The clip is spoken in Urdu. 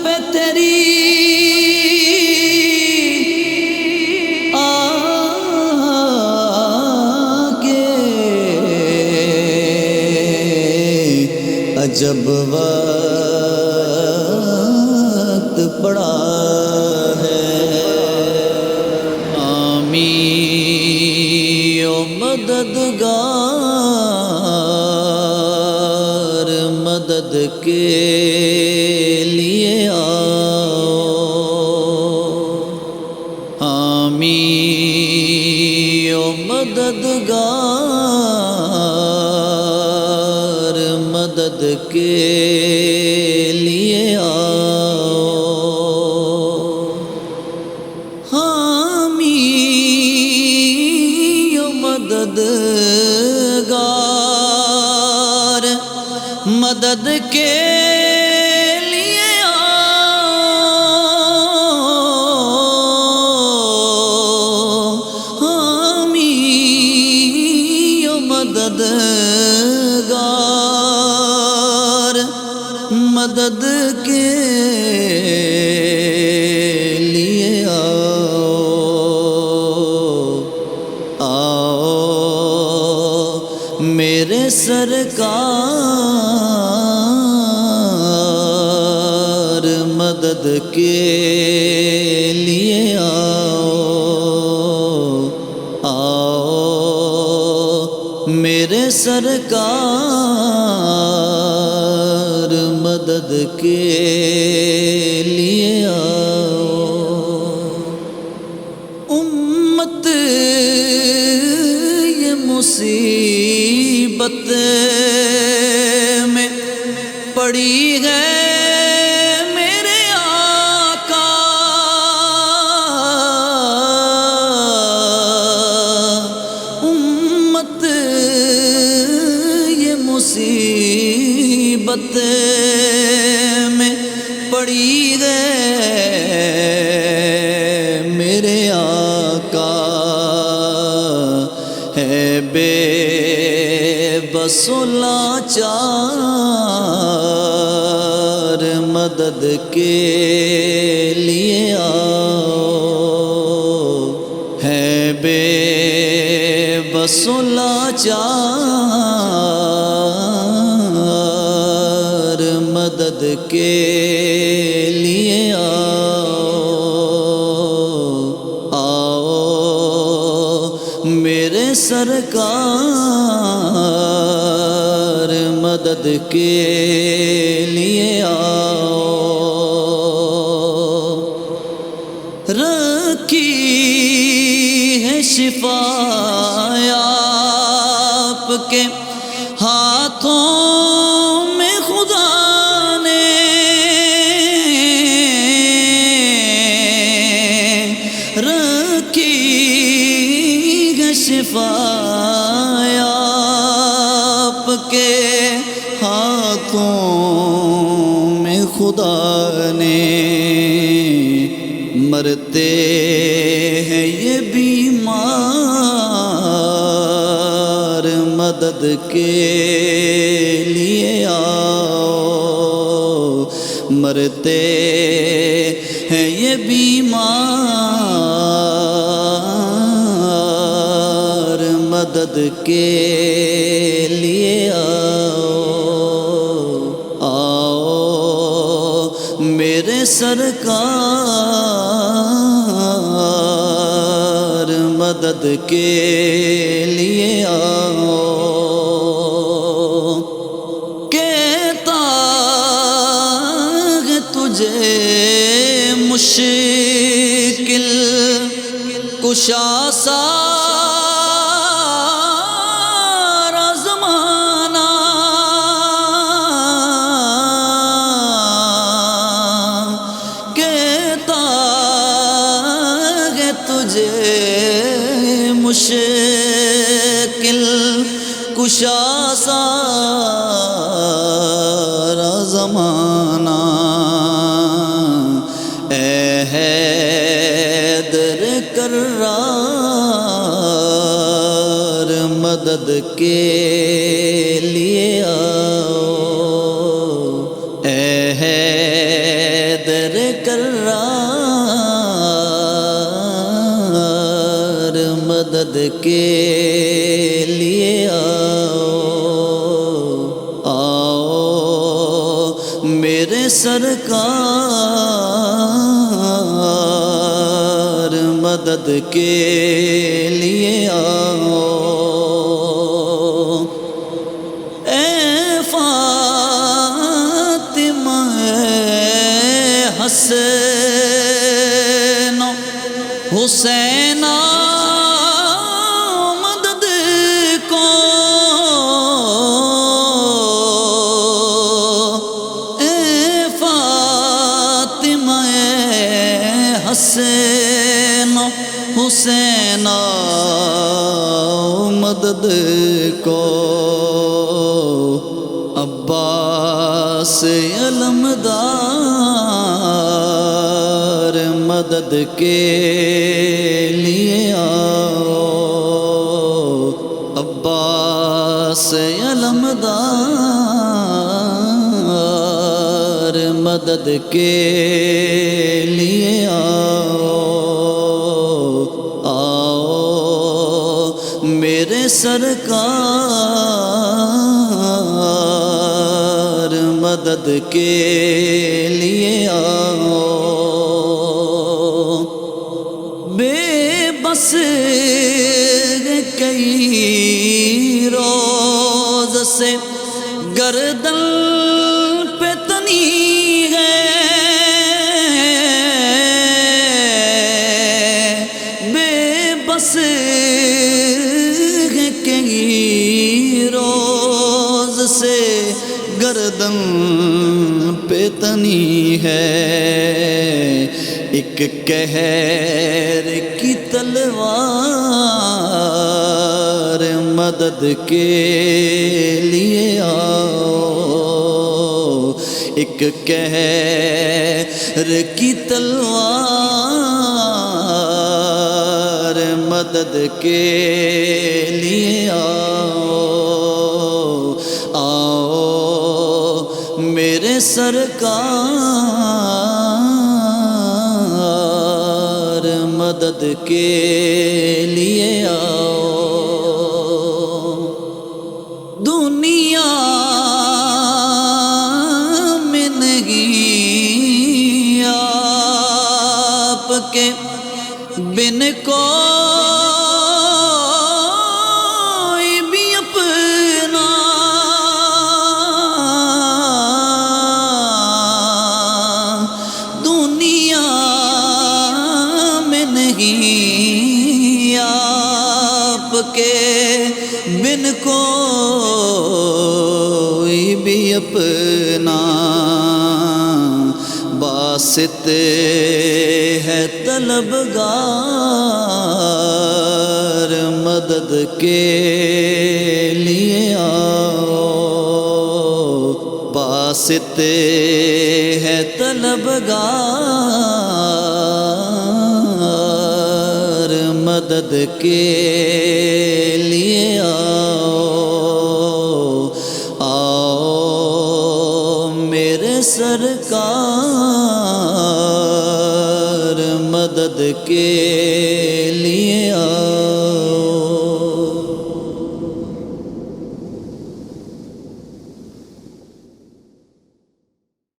پہ تیری عجب وقت پڑا ہے۔ آمین او مددگار، مدد کے لیے آؤ۔ آمین او مددگار، مدد کے لیے آؤ۔ آمین او مددگار، مدد کے لیے آؤ۔ آمین او مددگار، مدد کے لیے آؤ۔ آؤ میرے سرکار، مدد کے لیے آؤ۔ آؤ میرے سرکار، مدد کے لیے آؤ۔ امت یہ مصیبت میں پڑی ہے میرے آقا، امت یہ مصیبت میں پڑی ہے میرے آقا، ہے بے بس و لاچار، مدد کے لیے آؤ۔ ہے بے بس و لاچار، مدد کے لیے آؤ۔ آؤ میرے سرکار، مدد کے لیے آؤ۔ رکھی ہے شفا آپ کے ہاتھوں میں خدا نے، رکھی ہے شفا آپ کے ہاتھوں میں خدا نے۔ مرتے ہیں یہ بیمار، مدد کے لیے آؤ۔ مرتے ہیں یہ بیمار، مدد کے لیے آؤ۔ آؤ میرے سرکار، مدد کے لیے آؤ۔ کہتا ہے تجھے مشکل کشا سارا زمانہ، کہتا ہے تجھے مشکل کشا سارا زمانہ، اے حیدر کرار، مدد کے لیے آؤ۔ اے حیدر مدد کے لیے آؤ آؤ میرے سرکار مدد کے لیے آؤ اے فاطمہ حسین حسین مدد کو اے فاطمہ حسین حسین مدد کو عباس علمدار مدد کے لیے آؤ عباس علمدار مدد کے لیے آؤ آؤ میرے سرکار مدد کے لیے آؤ بے بس کئی روز سے گردن پہ تنی ہے بے بس کئی روز سے گردن پہ تنی ہے ایک قہر کی تلوار مدد کے لیے آؤ ایک قہر کی تلوار مدد کے لیے آؤ آؤ میرے سرکار مدد کے لیے آؤ دنیا میں نہیں آپ کے بن کوئی بھی اپنا دنیا میں نہیں آپ کے بن کوئی بھی اپنا باسط ہے طلبگار مدد کے لیے آؤ باسط ہے طلبگار مدد کے لیے آؤ آؤ میرے سرکار مدد کے لیے آؤ